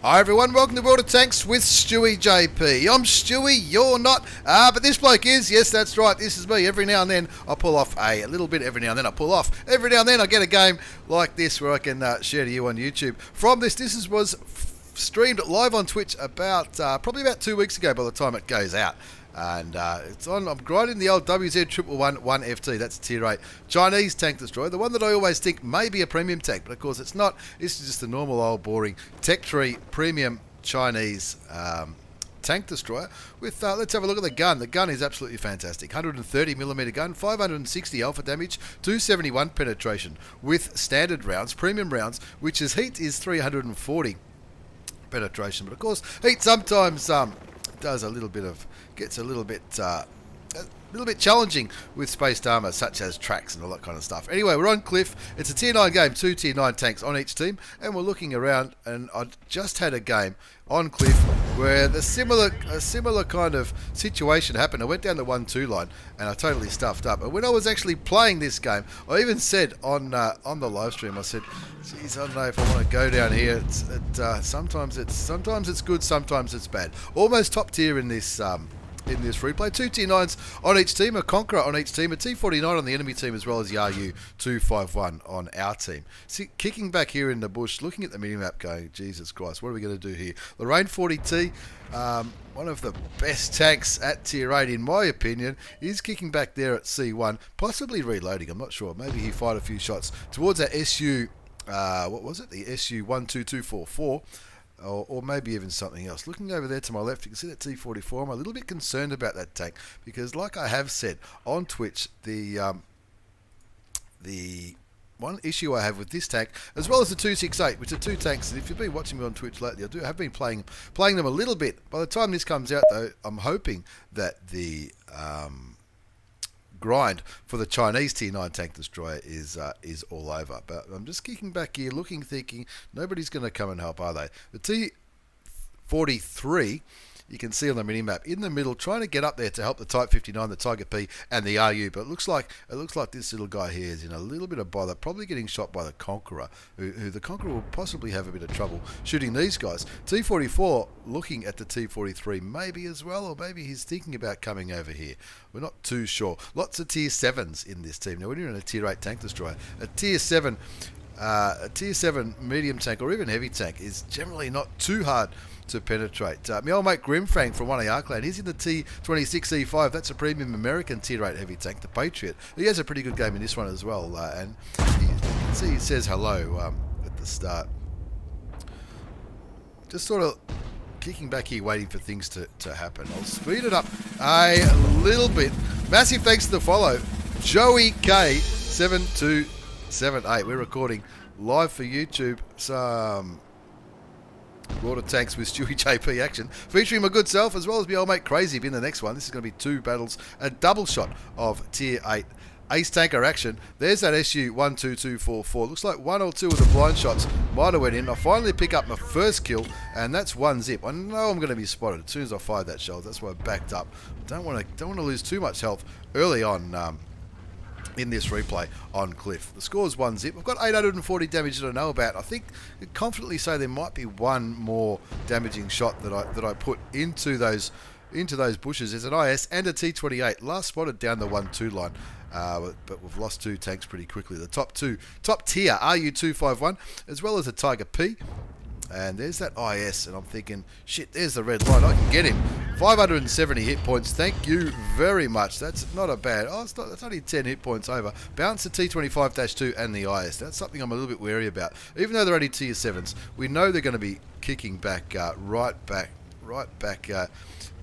Hi everyone, welcome to World of Tanks with stewiejp. I'm Stewie, you're not, but this bloke is. Yes, that's right, this is me. Every now and then I pull off a little bit, every now and then I pull off. Every now and then I get a game like this where I can share to you on YouTube. From this was streamed live on Twitch about probably about 2 weeks ago by the time it goes out. And it's on. I'm grinding the old WZ111 FT. That's a tier 8 Chinese tank destroyer. The one that I always think may be a premium tank, but of course it's not. It's just a normal old boring Tech Tree premium Chinese tank destroyer. With let's have a look at the gun. The gun is absolutely fantastic. 130mm gun, 560 alpha damage, 271 penetration with standard rounds, premium rounds, which is heat is 340 penetration. But of course, heat sometimes does gets a little bit challenging with spaced armor, such as tracks and all that kind of stuff. Anyway, we're on Cliff. It's a tier 9 game, 2 tier 9 tanks on each team, and we're looking around. And I just had a game on Cliff where a similar kind of situation happened. I went down the 1-2 line and I totally stuffed up. And when I was actually playing this game, I even said on the live stream, I said, "Geez, I don't know if I want to go down here. Sometimes it's good, sometimes it's bad." Almost top tier in this replay. 2 tier 9s on each team, a Conqueror on each team, a T49 on the enemy team, as well as the RU251 on our team. See, kicking back here in the bush, looking at the minimap going, Jesus Christ, what are we going to do here? Lorraine 40T, one of the best tanks at tier 8 in my opinion, is kicking back there at C1, possibly reloading, I'm not sure. Maybe he fired a few shots towards that SU, what was it? The SU12244. Or maybe even something else. Looking over there to my left, you can see that T44. I'm a little bit concerned about that tank because, like I have said on Twitch, the one issue I have with this tank, as well as the 268, which are two tanks, and if you've been watching me on Twitch lately, I have been playing them a little bit. By the time this comes out, though, I'm hoping that the grind for the Chinese tier 9 tank destroyer is all over. But I'm just kicking back here, looking, thinking, nobody's going to come and help, are they? The T43, you can see on the minimap in the middle, trying to get up there to help the Type 59, the Tiger P, and the RU. But it looks like this little guy here is in a little bit of bother, probably getting shot by the Conqueror, who the Conqueror will possibly have a bit of trouble shooting these guys. T44 looking at the T43 maybe as well, or maybe he's thinking about coming over here. We're not too sure. Lots of tier 7s in this team. Now, when you're in a tier 8 tank destroyer, a tier 7 medium tank or even heavy tank is generally not too hard to penetrate. My old mate Grimfang from one of our clan, he's in the T26E5. That's a premium American tier 8 heavy tank, the Patriot. He has a pretty good game in this one as well, and you can see he says hello at the start. Just sort of kicking back here, waiting for things to happen. I'll speed it up a little bit. Massive thanks to the follow, Joey K7278. We're recording live for YouTube some World of Tanks with stewiejp action, featuring my good self as well as my old mate crazib in the next one. This is going to be 2 battles, a double shot of tier 8 ace tanker action. There's that SU12244. Looks like 1 or 2 of the blind shots might have went in. I finally pick up my first kill, and that's 1 zip. I know I'm going to be spotted as soon as I fired that shell. That's why I backed up. Don't want to lose too much health early on in this replay on Cliff. The score is 1 zip. I've got 840 damage that I know about. I think I could confidently say there might be one more damaging shot that I put into those bushes. There's an IS and a T28 last spotted down the 1-2 line. But we've lost 2 tanks pretty quickly. The top tier RU251 as well as a Tiger P. And there's that IS, and I'm thinking, shit, there's the red line. I can get him. 570 hit points. Thank you very much. That's not a bad. Oh, that's only 10 hit points over. Bounce the T25-2 and the IS. That's something I'm a little bit wary about. Even though they're only tier 7s, we know they're going to be kicking back, right back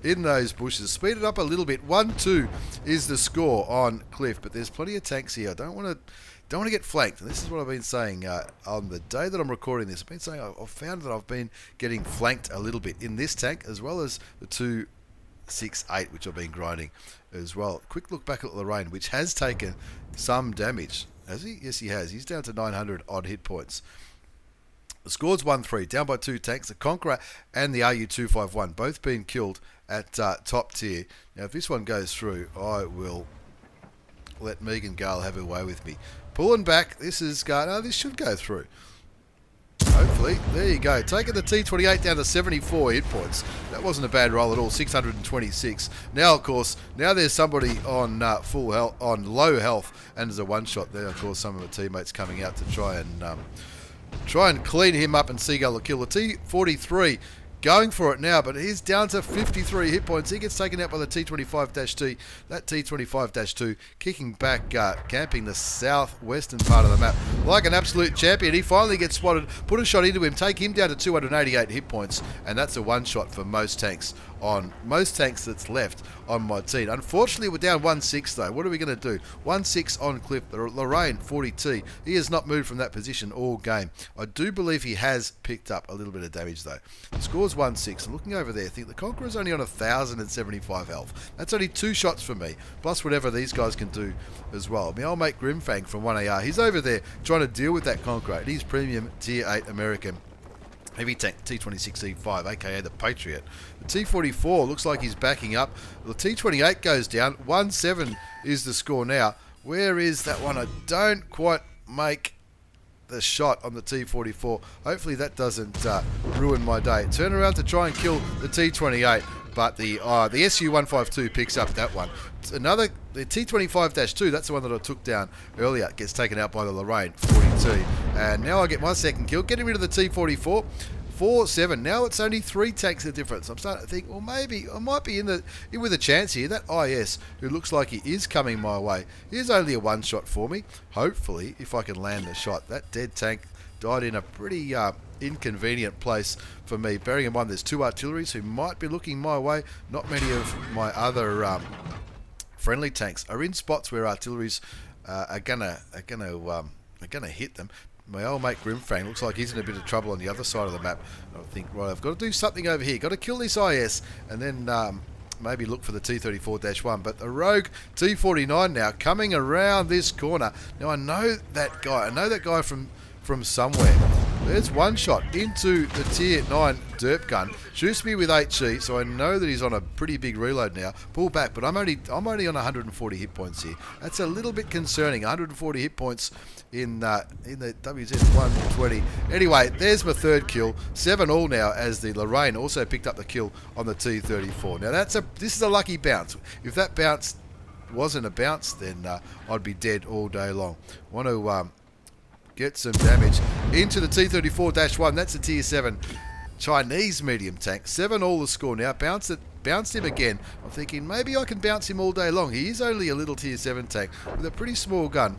in those bushes. Speed it up a little bit. 1-2 is the score on Cliff, but there's plenty of tanks here. I don't want to get flanked. And this is what I've been saying on the day that I'm recording this. I've been saying I've found that I've been getting flanked a little bit in this tank, as well as the 268, which I've been grinding as well. Quick look back at Lorraine, which has taken some damage. Has he? Yes, he has. He's down to 900 odd hit points. The score's 1-3, down by 2 tanks. The Conqueror and the RU251 both being killed at top tier. Now, if this one goes through, I will let Megan Gale have her way with me. Pulling back, this should go through. Hopefully. hopefully, there you go. Taking the T28 down to 74 hit points. That wasn't a bad roll at all, 626. Now, of course, now there's somebody on full health, on low health, and there's a one-shot there. Of course, some of my teammates coming out to try and clean him up and seagull a kill. The T43 going for it now, but he's down to 53 hit points. He gets taken out by the T25-T. That T25-2 kicking back, camping the southwestern part of the map like an absolute champion. He finally gets spotted, put a shot into him, take him down to 288 hit points, and that's a one-shot for most tanks that's left on my team. Unfortunately, we're down 1-6 though. What are we going to do? 1-6 on Cliff. Lorraine, 40T. He has not moved from that position all game. I do believe he has picked up a little bit of damage though. The score's 1-6. I'm looking over there. I think the Conqueror's only on 1,075 health. That's only 2 shots for me, plus whatever these guys can do as well. My old mate Grimfang from 1AR, he's over there trying to deal with that Conqueror. And he's premium tier 8 American heavy tank T26E5, aka the Patriot. The T44 looks like he's backing up. The T28 goes down. 1-7 is the score now. Where is that one? I don't quite make the shot on the T44. Hopefully that doesn't ruin my day. Turn around to try and kill the T28, but the SU152 picks up that one. The T25-2, that's the one that I took down earlier, gets taken out by the Lorraine, 42. And now I get my second kill, getting rid of the T44. 4-7. Now it's only 3 tanks of difference. I'm starting to think, well, maybe I might be in with a chance here. That IS, who looks like he is coming my way, is only a one-shot for me. Hopefully, if I can land the shot. That dead tank died in a pretty inconvenient place for me. Bearing in mind, there's 2 artilleries who might be looking my way. Not many of my other friendly tanks are in spots where artilleries are gonna hit them. My old mate Grimfang looks like he's in a bit of trouble on the other side of the map. I think, right, I've got to do something over here. Got to kill this IS and then maybe look for the T34-1. But the Rogue T49 now coming around this corner. Now I know that guy. I know that guy from somewhere. There's one shot into the tier 9 derp gun. Shoots me with HE, so I know that he's on a pretty big reload now. Pull back, but I'm only on 140 hit points here. That's a little bit concerning. 140 hit points in the WZ111. Anyway, there's my third kill. 7-all now as the Lorraine also picked up the kill on the T34. Now this is a lucky bounce. If that bounce wasn't a bounce, then I'd be dead all day long. Want to get some damage into the T34-1. That's a tier 7 Chinese medium tank. 7-all the score now. Bounced him again. I'm thinking maybe I can bounce him all day long. He is only a little tier 7 tank with a pretty small gun.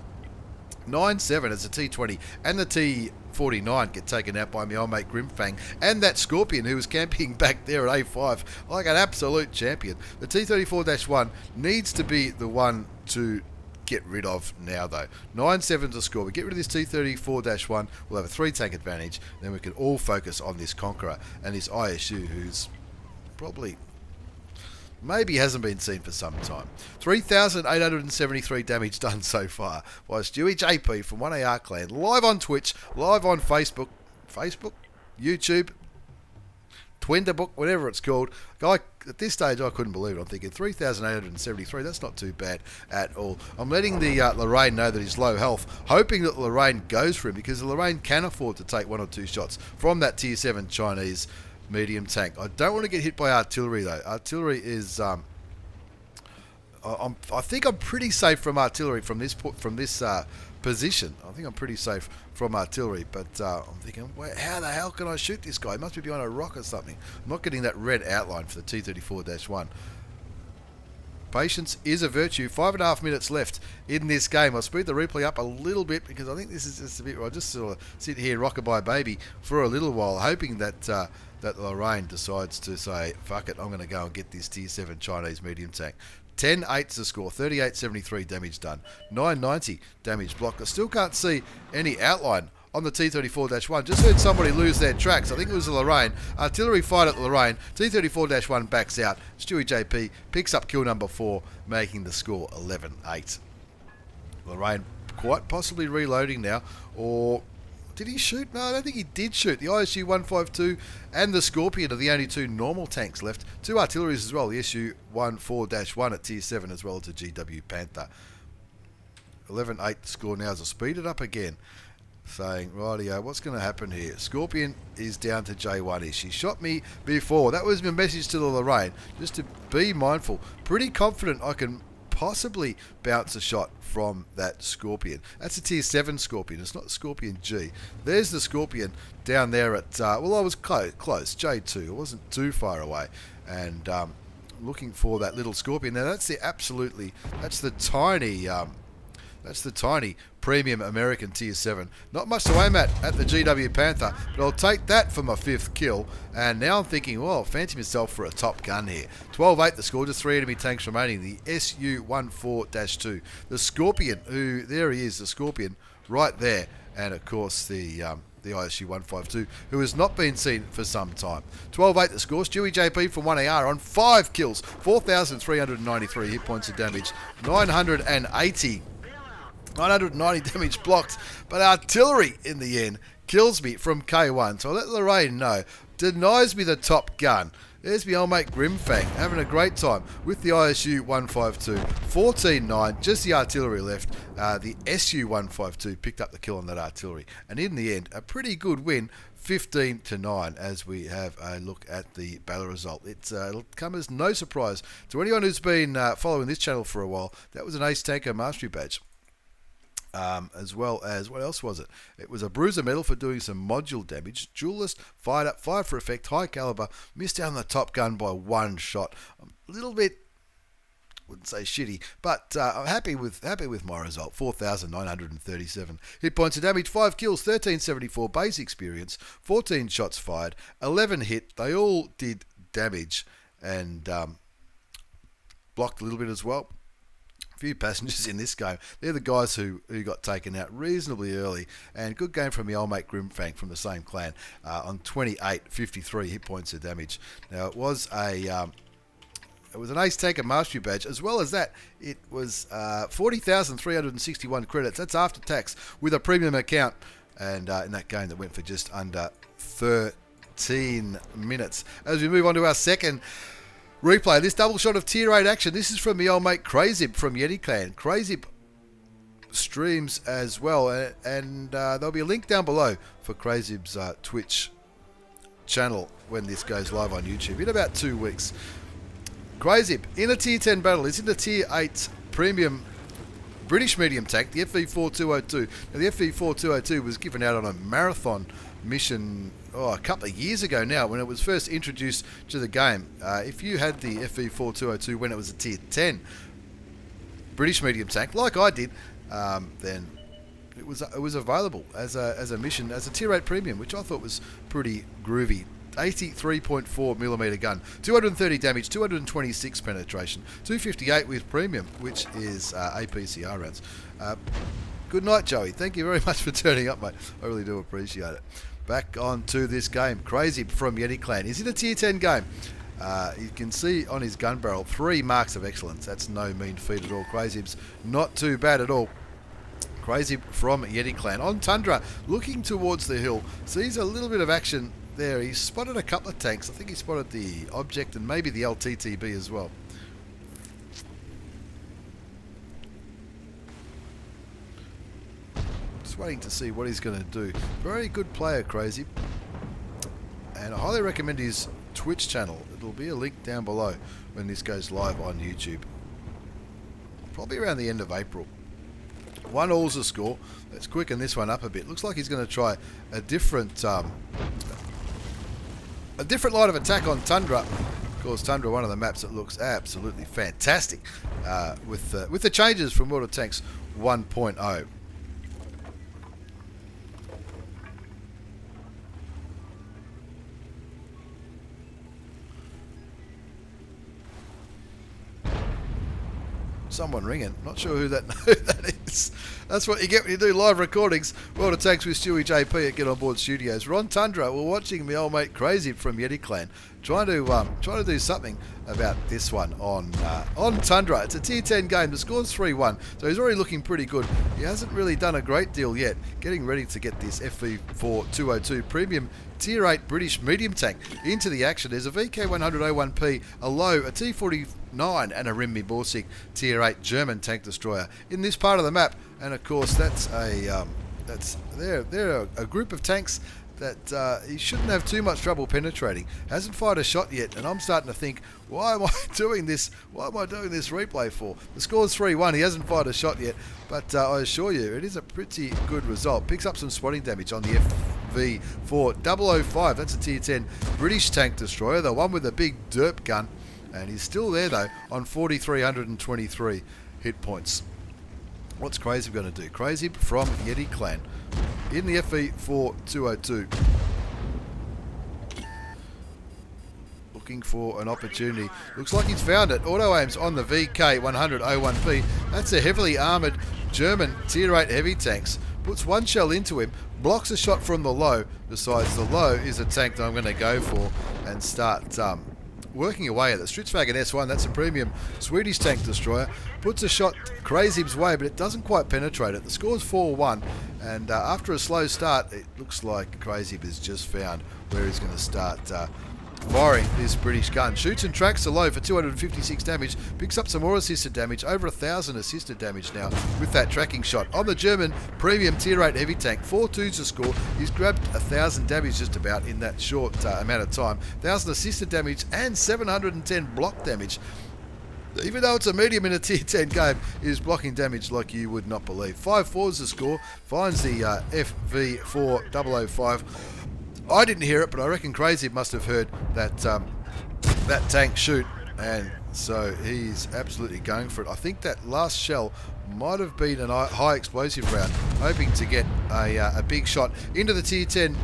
9-7 as the T20 and the T49 get taken out by my old mate Grimfang and that Scorpion who was camping back there at A5 like an absolute champion. The T34-1 needs to be the one to get rid of now though. 9-7 to score. We get rid of this T34-1, we'll have a 3 tank advantage, then we can all focus on this Conqueror and this ISU who's probably maybe hasn't been seen for some time. 3,873 damage done so far by stewiejp from 1AR Clan, live on Twitch, live on Facebook, YouTube, Twinderbook, whatever it's called. Guy, at this stage, I couldn't believe it. I'm thinking 3,873, that's not too bad at all. I'm letting the Lorraine know that he's low health, hoping that Lorraine goes for him because the Lorraine can afford to take 1 or 2 shots from that tier 7 Chinese medium tank. I don't want to get hit by artillery though. Artillery is I think I'm pretty safe from artillery from this position. I think I'm pretty safe from artillery, but I'm thinking, well, how the hell can I shoot this guy? He must be behind a rock or something. I'm not getting that red outline for the T34-1. Patience is a virtue. 5.5 minutes left in this game. I'll speed the replay up a little bit because I think this is just a bit where I just sort of sit here rockabye baby for a little while, hoping that that Lorraine decides to say, fuck it, I'm going to go and get this tier 7 Chinese medium tank. 10-8's the score, 3873 damage done, 990 damage blocked. I still can't see any outline on the T34-1. Just heard somebody lose their tracks. I think it was the Lorraine. Artillery fired at the Lorraine. T34-1 backs out. stewiejp picks up kill number 4, making the score 11-8. Lorraine quite possibly reloading now, or did he shoot? No, I don't think he did shoot. The ISU-152 and the Scorpion are the only 2 normal tanks left. 2 artilleries as well. The SU-14-1 at tier 7 as well as the GW Panther. 11-8 score now as I speed it up again. saying, rightio, what's going to happen here? Scorpion is down to J1-ish. She shot me before. That was my message to the Lorraine, just to be mindful. Pretty confident I can possibly bounce a shot from that Scorpion. That's a tier 7 Scorpion. It's not Scorpion G. There's the Scorpion down there at, well, I was close, J2. I wasn't too far away. And looking for that little Scorpion. Now, that's the tiny premium American tier 7. Not much to aim at the GW Panther, but I'll take that for my 5th kill. And now I'm thinking, well, fancy myself for a top gun here. 12-8 the score, just 3 enemy tanks remaining. The SU-14-2. The Scorpion, who, there he is, the Scorpion, right there. And, of course, the ISU-152, who has not been seen for some time. 12-8 the score. stewiejp from 1AR on 5 kills. 4,393 hit points of damage. 990 damage blocked, but artillery in the end kills me from K1. So I let Lorraine know, denies me the top gun. There's my old mate Grimfang having a great time with the ISU-152. 14-9, just the artillery left. The SU-152 picked up the kill on that artillery, and in the end, a pretty good win. 15-9 as we have a look at the battle result. It'll come as no surprise to anyone who's been following this channel for a while. That was an Ace Tanker Mastery Badge. As well as, what else was it? It was a bruiser medal for doing some module damage. Duelist, fired up, fired for effect, high caliber, missed down the top gun by 1 shot. A little bit, wouldn't say shitty, but I'm happy with my result. 4,937 hit points of damage, 5 kills, 1374 base experience, 14 shots fired, 11 hit. They all did damage and blocked a little bit as well. Few passengers in this game. They're the guys who got taken out reasonably early, and good game from the old mate Grimfang from the same clan on 58-53 hit points of damage. Now it was an Ace Tanker Mastery Badge. As well as that, it was 40,361 credits. That's after tax with a premium account, and in that game that went for just under 13 minutes. As we move on to our second replay, this double shot of tier 8 action. This is from the old mate crazib from Yeti Clan. Crazib streams as well, and there'll be a link down below for crazib's Twitch channel when this goes live on YouTube in about 2 weeks. Crazib in a tier 10 battle is in the tier 8 premium British medium tank, the FV4202. Now, the FV4202 was given out on a marathon mission a couple of years ago now when it was first introduced to the game. If you had the FV4202 when it was a tier 10 British medium tank, like I did, then it was available as a mission, as a tier 8 premium, which I thought was pretty groovy. 83.4mm gun, 230 damage, 226 penetration, 258 with premium, which is APCR rounds. Good night, Joey. Thank you very much for turning up, mate. I really do appreciate it. Back on to this game. Crazy from Yeti Clan. Is it a tier 10 game? You can see on his gun barrel 3 marks of excellence. That's no mean feat at all. Crazib's not too bad at all. Crazy from Yeti Clan. On Tundra, looking towards the hill. Sees a little bit of action there. He spotted a couple of tanks. I think he spotted the Object and maybe the LTTB as well. Just waiting to see what he's going to do. Very good player, Crazy. And I highly recommend his Twitch channel. It'll be a link down below when this goes live on YouTube. Probably around the end of April. 1-all's the score. Let's quicken this one up a bit. Looks like he's going to try a different line of attack on Tundra. Of course, Tundra, one of the maps that looks absolutely fantastic with the changes from World of Tanks 1.0. Someone ringing. Not sure who that is. That's what you get when you do live recordings. World of Tanks with Stewie JP at Get On Board Studios. We're on Tundra. We're watching my old mate Crazy from Yeti Clan. Trying to do something about this one on Tundra. It's a tier 10 game. The score's 3-1, so he's already looking pretty good. He hasn't really done a great deal yet. Getting ready to get this FV4202 premium tier 8 British medium tank into the action. There's a VK100A1P, a low, a T49 and a Rimmy Borsig tier 8 German tank destroyer in this part of the map. And of course that's They're a group of tanks that he shouldn't have too much trouble penetrating. Hasn't fired a shot yet, and I'm starting to think, why am I doing this? Why am I doing this replay for? The score's 3-1. He hasn't fired a shot yet, but I assure you, it is a pretty good result. Picks up some spotting damage on the FV4202. That's a tier 10 British tank destroyer, the one with the big derp gun, and he's still there though on 4,323 hit points. What's crazib going to do? Crazib from Yeti Clan in the FV4202. Looking for an opportunity. Looks like he's found it. Auto aims on the VK10001P. That's a heavily armoured German tier 8 heavy tanks. Puts one shell into him, blocks a shot from the low. Besides, the low is a tank that I'm going to go for and start working away at it. Stridsvagen S1, that's a premium Swedish tank destroyer. Puts a shot crazib's way, but it doesn't quite penetrate it. The score's 4-1, and after a slow start, it looks like crazib has just found where he's going to start firing this British gun. Shoots and tracks the low for 256 damage. Picks up some more assisted damage. Over 1,000 assisted damage now with that tracking shot. On the German premium tier 8 heavy tank, 4-2 to score. He's grabbed 1,000 damage just about in that short amount of time. 1,000 assisted damage and 710 block damage. Even though it's a medium in a tier 10 game, he is blocking damage like you would not believe. 5-4 the score. Finds the FV4005. I didn't hear it, but I reckon crazib must have heard that that tank shoot, and so he's absolutely going for it. I think that last shell might have been a high explosive round, hoping to get a big shot into the tier 10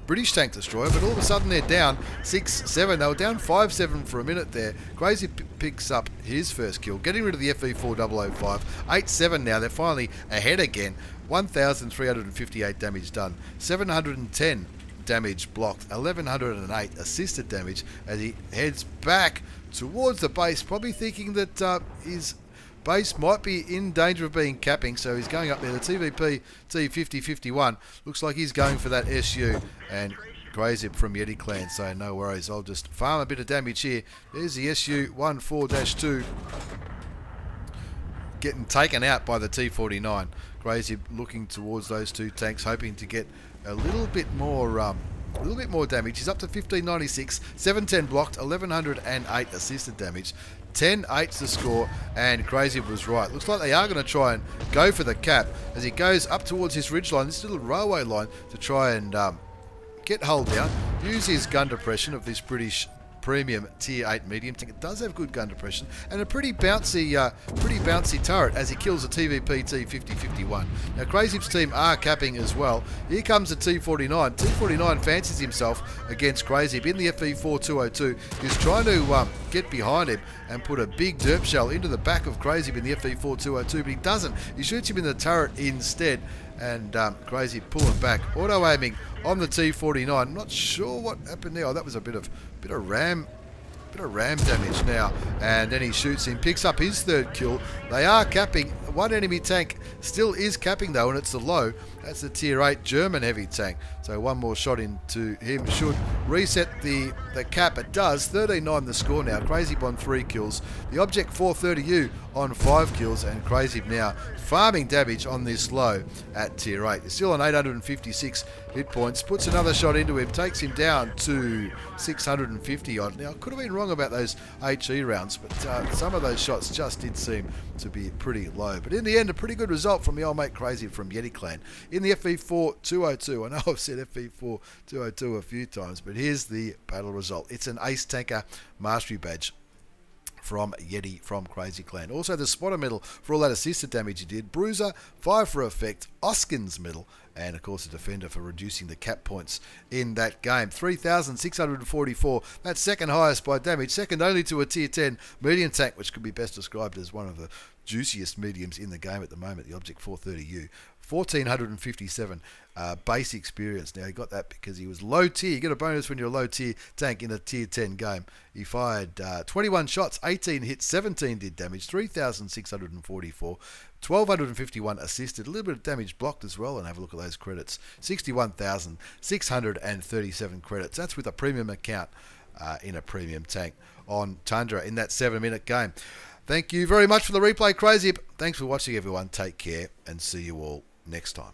British tank destroyer, but all of a sudden they're down 6-7. They were down 5-7 for a minute there. Crazib picks up his first kill, getting rid of the FV4005. 8-7 now. They're finally ahead again. 1,358 damage done. 710 damage blocked. 1,108 assisted damage as he heads back towards the base, probably thinking that his base might be in danger of being capping, so he's going up there. The TVP T5051 looks like he's going for that SU, and crazib from Yeti Clan, so no worries, I'll just farm a bit of damage here. There's the SU-14-2 getting taken out by the T49. Crazib looking towards those two tanks, hoping to get a little bit more damage. He's up to 1596, 710 blocked, 1108 assisted damage. 10-8 to score, and crazib was right. Looks like they are going to try and go for the cap as he goes up towards his ridge line, this little railway line, to try and get hull down. Use his gun depression of this British premium tier 8 medium tank. It does have good gun depression and a pretty bouncy turret as he kills a TVP T5051. Now crazib's team are capping as well. Here comes the T49. T49 fancies himself against crazib in the FV4202. He's trying to get behind him and put a big derp shell into the back of crazib in the FV4202, but he doesn't. He shoots him in the turret instead, and crazib pulling back, auto aiming on the T49. Not sure what happened there. Oh, that was a bit of ram damage now, and then he shoots him, picks up his third kill. They are capping. One enemy tank still is capping though, and it's the low. That's the tier 8 German heavy tank. So one more shot into him should reset the cap. It does. 13-9 the score now. Crazib on 3 kills. The Object 430U on 5 kills, and crazib now farming damage on this low at tier 8. He's still on 856 hit points. Puts another shot into him, takes him down to 650 odd. Now I could have been wrong about those HE rounds, but some of those shots just did seem to be pretty low. But in the end, a pretty good result from the old mate crazib from Yeti Clan in the FV4202. I know I've said FV4202 a few times, but here's the battle result. It's an Ace Tanker Mastery Badge from Yeti from Crazy Clan. Also the spotter medal for all that assisted damage he did. Bruiser, 5 for effect. Oskin's medal, and of course a defender for reducing the cap points in that game. 3,644. That's second highest by damage, second only to a tier 10 medium tank, which could be best described as one of the juiciest mediums in the game at the moment, the Object 430U. 1,457 base experience. Now he got that because he was low tier. You get a bonus when you're a low tier tank in a tier 10 game. He fired 21 shots, 18 hits, 17 did damage, 3,644, 1,251 assisted, a little bit of damage blocked as well, and have a look at those credits. 61,637 credits. That's with a premium account in a premium tank on Tundra in that 7-minute game. Thank you very much for the replay, crazib. Thanks for watching, everyone. Take care and see you all next time.